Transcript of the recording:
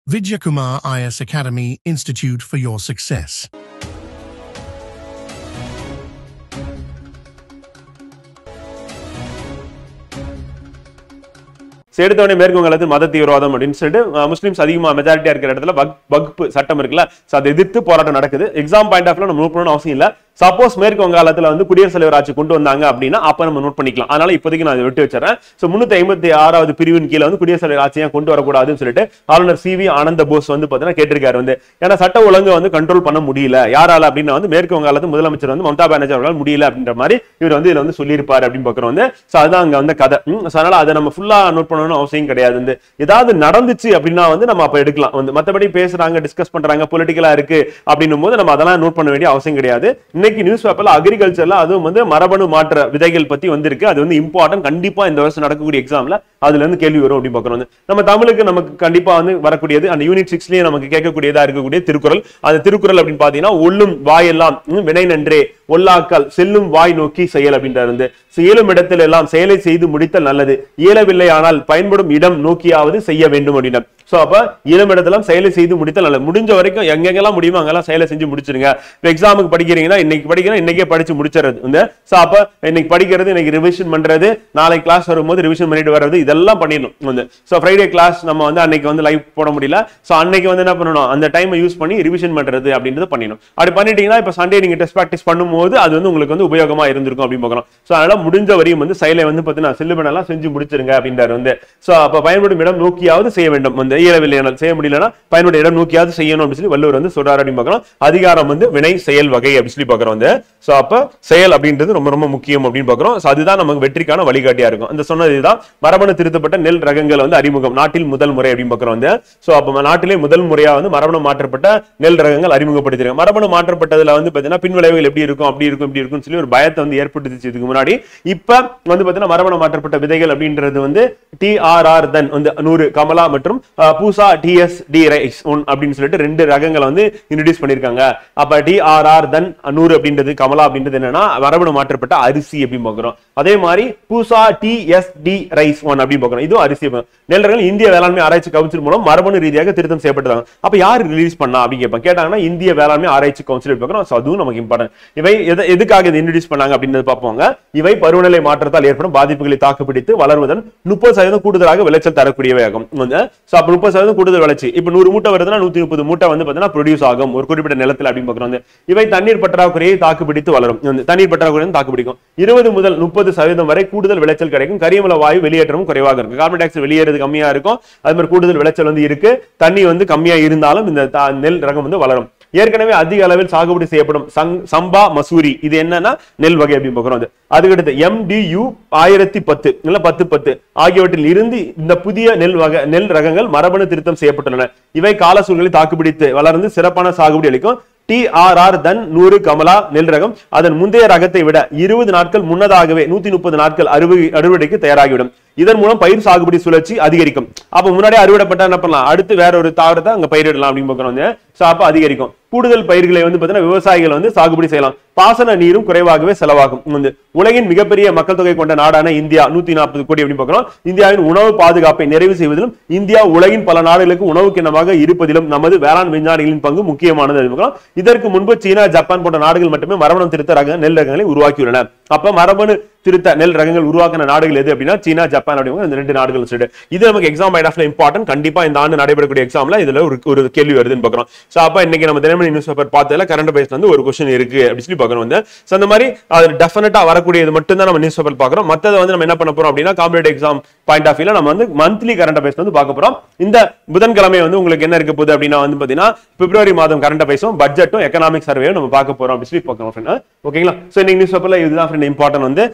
Vidyakumar IS Academy Institute for your success. சேர்த்தவனே மேற்கு வங்கத்தில் மத தீவிரவாதம் அப்படின்னு சொல்லிட்டு முஸ்லிம்ஸ் அதிகமா மெஜாரிட்டியா இருக்கிற இடத்துல வக்ஃப் சட்டம் இருக்குல்ல, அதை எதிர்த்து போராட்டம் நடக்குது. எக்ஸாம் பாயிண்ட் ஆஃப் நம்ம நோட் பண்ணணும் அவசியம் இல்ல. சப்போஸ் மேற்கு வங்காளத்துல வந்து குடியரசுத் தலைவர் ஆட்சி கொண்டு வந்தாங்க அப்படின்னா அப்ப நம்ம நோட் பண்ணிக்கலாம். அதனால இப்போதைக்கு நான் விட்டு வச்சிடறேன். 356வது பிரிவின் கீழே வந்து குடியரசுத் தலைவர் ஆட்சியா கொண்டு வரக்கூடாதுன்னு சொல்லிட்டு ஆளுநர் சி.வி. ஆனந்த போஸ் வந்து பாத்தீங்கன்னா கேட்டிருக்காரு. வந்து ஏன்னா சட்ட ஒழுங்கு வந்து கண்ட்ரோல் பண்ண முடியல யாரால அப்படின்னா வந்து மேற்கு வங்காளத்து முதலமைச்சர் வந்து மம்தா பானர்ஜி அவர்களால் முடியல அப்படின்ற மாதிரி இவர் வந்து இதுல வந்து சொல்லியிருப்பாரு அப்படின்னு பாக்குறோம். வந்து அதுதான் அங்க வந்து கதை. அதனால அதை நம்ம ஃபுல்லா நோட் பண்ணணும்னு அவசியம் கிடையாது. வந்து ஏதாவது நடந்துச்சு அப்படின்னா வந்து நம்ம அப்ப எடுக்கலாம். வந்து மத்தபடி பேசுறாங்க, டிஸ்கஸ் பண்றாங்க, பொலிட்டிக்கலா இருக்கு அப்படின்னும் போது நம்ம அதெல்லாம் நோட் பண்ண வேண்டிய அவசியம் கிடையாது. இன்னைக்கு நியூஸ் பேப்பர்ல அக்ரிகல்ச்சர்ல அதுவும் வந்து மரபணு மாற்ற விதைகள் பத்தி வந்திருக்கு. அது வந்து இம்பார்ட்டன்ட். கண்டிப்பா இந்த வருஷம் நடக்கக்கூடிய எக்ஸாம்ல அதுல இருந்து கேள்வி வரும் அப்படின்னு பாக்குறோம். நம்ம தமிழுக்கு நமக்கு கண்டிப்பா வந்து வரக்கூடியது அந்த யூனிட் 6லயே நமக்கு கேட்கக்கூடியதா இருக்கக்கூடிய திருக்குறள். அந்த திருக்குறள் அப்படின்னு பாத்தீங்கன்னா ஒல்லும் வாயெல்லாம் வினை நன்றே ஒல்லாக்கால் செல்லும் வாய் நோக்கி செயல் அப்படின்றது. இயலும் இடத்தில் எல்லாம் செயலை செய்து முடித்தல் நல்லது, இயலவில்லை ஆனால் பயன்படும் இடம் நோக்கியாவது செய்ய வேண்டும் அப்படின்னா. சோ அப்ப இயலும் இடத்துல செயலை செய்து முடித்தல் நல்லது. முடிஞ்ச வரைக்கும் எங்கெங்கெல்லாம் முடியுமோ அங்கெல்லாம் செயலை செஞ்சு முடிச்சிருங்க. இப்ப எக்ஸாமுக்கு படிக்கிறீங்கன்னா இன்னைக்கு படிக்கிறேன், இன்னைக்கே படிச்சு முடிச்சிருது. வந்து சோ அப்ப இன்னைக்கு படிக்கிறது, இன்னைக்கு ரிவிஷன் பண்றது, நாளை கிளாஸ் வரும்போது ரிவிஷன் பண்ணிட்டு வர்றது, இதெல்லாம் பண்ணிடணும். வந்து சோ ஃப்ரைடே கிளாஸ் நம்ம வந்து அன்னைக்கு வந்து லைவ் போட முடியல. சோ அன்னைக்கு வந்து என்ன பண்ணணும், அந்த டைமை யூஸ் பண்ணி ரிவிஷன் பண்றது அப்படின்றது பண்ணிடணும். அப்படி பண்ணிட்டீங்கன்னா இப்ப சண்டே நீங்க டெஸ்ட் பிராக்டிஸ் பண்ணும்போது அது வந்து உங்களுக்கு வந்து உபயோகமா இருந்திருக்கும் அப்படின்னு பார்க்கலாம். சோ அதனால முடிஞ்ச வரையும் வந்து செயலை வந்து பாத்தீங்கன்னா செல்லுபெல்லாம் செஞ்சு முடிச்சிருங்க அப்படின்றாரு. வந்து சோ அப்ப பயன்படும் இடம் நோக்கியாவது செய்ய வேண்டும். வந்து இயலவில்லை செய்ய முடியலன்னா பயன்படும் இடம் நோக்கியாவது செய்யணும் அப்படின்னு சொல்லி வள்ளுவர் வந்து சொல்றாரு அப்படின்னு பார்க்கலாம். அதிகாரம் வந்து வினை செயல் வகை அப்படின்னு சொல்லி பார்க்கிறோம். வந்து சோ அப்ப செயல் அப்படின்றது ரொம்ப ரொம்ப முக்கியம் அப்படின்னு பார்க்கிறோம். சோ அதுதான் நமக்கு வெற்றிக்கான வழிகாட்டியா இருக்கும். அந்த சொன்னதுதான் மரபணு திருத்தப்பட்ட நெல் ரகங்கள் வந்து அறிமுகம் நாட்டில் முதல் முறை அப்படின்னு பார்க்கிறோம். வந்து சோ அப்ப நாட்டிலே முதல் முறையா வந்து மரபணு மாற்றப்பட்ட நெல் ரகங்கள் அறிமுகப்படுத்திருக்காங்க. மரபணு மாற்றப்பட்டதுல வந்து பாத்தீங்கன்னா பின்விளைவுகள் எப்படி இருக்கும், அப்படி இருக்கும், இப்படி இருக்கும் சொல்லி ஒரு பயத்தை வந்து ஏற்படுத்திச்சு இதுக்கு முன்னாடி. இப்ப வந்து பாத்தீங்கன்னா மரபணு மாற்றப்பட்ட விதைகள் அப்படின்றது வந்து TRR தன் வந்து 100 கமலா மற்றும் பூசா TSD ரைஸ் அப்படின்னு சொல்லிட்டு 2 ரகங்களை வந்து இன்ட்ரோடியூஸ் பண்ணிருக்காங்க. அப்ப TRR தன் 100 அப்படின்றது கமலா அப்படின்றது என்னன்னா மரபணு மாற்றப்பட்ட அரிசி அப்படின்னு பாக்குறோம். அதே மாதிரி பூசா TSD ரைஸ் 1 அப்படின்னு பாக்குறோம். இதுவும் அரிசி நெல் ரகங்கள் இந்திய வேளாண்மை ஆராய்ச்சி கவுன்சில் மூலம் மரபணு ரீதியாக திருத்தம் செய்யப்பட்டதாங்க. அப்ப யார் ரிலீஸ் பண்ணா அப்படின்னு கேட்டாங்கன்னா இந்திய வேளாண்மை ஆராய்ச்சி கவுன்சில் பாக்குறோம். அதுவும் நமக்கு இம்பார்ட்டன்ட். இவை எதுக்காக இதை இன்ட்ரோடியூஸ் பண்ணாங்க அப்படின்னு பார்ப்போங்க. இவை பருவநிலை மாற்றத்தால் ஏற்படும் பாதிப்புகளை தாக்குப்பிடித்து வளர்வதன் 30% கூடுதலாக விளைச்சல் தரக்கூடியவை ஆகும். 30% கூடுதல் வளர்ச்சி. இப்ப 100 மூட்டை வருதுன்னா 130 மூட்டை வந்து பாத்தீங்கன்னா ப்ரொடியூஸ் ஆகும் ஒரு குறிப்பிட்ட நிலத்தில் அப்படின்னு பாக்குறோம். இவை தண்ணீர் பற்றாக்குறையை தாக்குப்பிடித்து வளரும். தண்ணீர் பற்றாக்குறை தாக்குப்பிடிக்கும். 20 முதல் 30% வரை கூடுதல் விளைச்சல் கிடைக்கும். கரியமல வாயு வெளியேற்றமும் குறைவாக இருக்கும். கார்பன் டை ஆக்சைடு வெளியேறது கம்மியா இருக்கும். அது மாதிரி கூடுதல் விளைச்சல் வந்து இருக்கு. தண்ணி வந்து கம்மியா இருந்தாலும் இந்த நெல் ரகம் வந்து வளரும். ஏற்கனவே அதிக அளவில் சாகுபடி செய்யப்படும் சம்பா மசூரி இது என்னன்னா நெல் வகை அப்படின்னு பார்க்கிறோம். அதுக்கடுத்து MDU 1010 இல்ல 1010 ஆகியவற்றில் இருந்து இந்த புதிய நெல் ரகங்கள் மரபணு திருத்தம் செய்யப்பட்டுள்ளன. இவை கால சூழ்நிலை தாக்குப்பிடித்து வளர்ந்து சிறப்பான சாகுபடி அளிக்கும். TRR தன் 100 கமலா நெல் ரகம் அதன் முந்தைய ரகத்தை விட 20 நாட்கள் முன்னதாகவே 130 நாட்கள் அறுவடைக்கு தயாராகிவிடும். இதன் மூலம் பயிர் சாகுபடி சுழற்சி அதிகரிக்கும். அப்ப முன்னாடியே அறுவடைப்பட்டா என்ன பண்ணலாம், அடுத்து வேற ஒரு தாவரத்தை அங்க பயிரிடலாம் அப்படின்னு பார்க்கிறோம். அப்ப அதிகரிக்கும். கூடுதல் பயிர்களை வந்து பாத்தீங்கன்னா விவசாயிகள் வந்து சாகுபடி செய்யலாம். பாசன நீரும் குறைவாகவே செலவாகும். வந்து உலகின் மிகப்பெரிய மக்கள் தொகை கொண்ட நாடான இந்தியா 140 கோடி அப்படின்னு பார்க்கிறோம். இந்தியாவின் உணவு பாதுகாப்பை நிறைவு செய்வதிலும் இந்தியா உலகின் பல நாடுகளுக்கு உணவு கிண்ணமாக இருப்பதிலும் நமது வேளாண் விஞ்ஞானிகளின் பங்கு முக்கியமானது. இதற்கு முன்பு சீனா, ஜப்பான் போன்ற நாடுகள் மட்டுமே மரபணு திருத்த நெல் ரகங்களை உருவாக்கியுள்ளன. அப்ப மரபணு திருத்த நெல் ரகங்கள் உருவாக்கின நாடுகள் எது அப்படின்னா சீனா, ஜப்பான் அப்படிங்கிற இந்த 2 நாடுகள் சொல்லிட்டு இது நமக்கு எக்ஸாம் பாயிண்ட் ஆஃப் இம்பார்ட்டன்ட். கண்டிப்பா இந்த ஆண்டு நடைபெறக்கூடிய எக்ஸாம்ல இதுல ஒரு கேள்வி வருதுன்னு பாக்குறோம். சோ அப்ப இன்னைக்கு நம்ம தினமணி நியூஸ் பேப்பர் பார்த்ததுல கரண்ட் அஃபேர்ஸ்ல வந்து ஒரு क्वेश्चन இருக்கு அப்படி சொல்லி பாக்குறோம். வந்து சோ அந்த மாதிரி அது டெஃபினட்டா வரக்கூடியது மட்டும் தான் நம்ம நியூஸ் பேப்பர் பாக்குறோம். மத்தத வந்து நம்ம என்ன பண்ண போறோம் அப்படின்னா காம்படிட்டிவ் எக்ஸாம் பாயிண்ட் ஆஃப் வியூல நம்ம வந்து மந்த்லி கரண்ட் அஃபேர்ஸ் வந்து பார்க்க போறோம். இந்த புதன்கிழமை வந்து உங்களுக்கு என்ன இருக்க போகுது அப்படின்னா வந்து பாத்தீங்கன்னா பிப்ரவரி மாதம் கரண்ட் அஃபேர்ஸும் பட்ஜெட்டும் எக்கனாமிக் சர்வேயும் நம்ம பார்க்க போறோம் அப்படி சொல்லி பார்க்கணும். ஓகேங்களா? சோ இன்னைக்கு நியூஸ் பேப்பர்ல இதுதான் இம்பார்ட்டன்ட். வந்து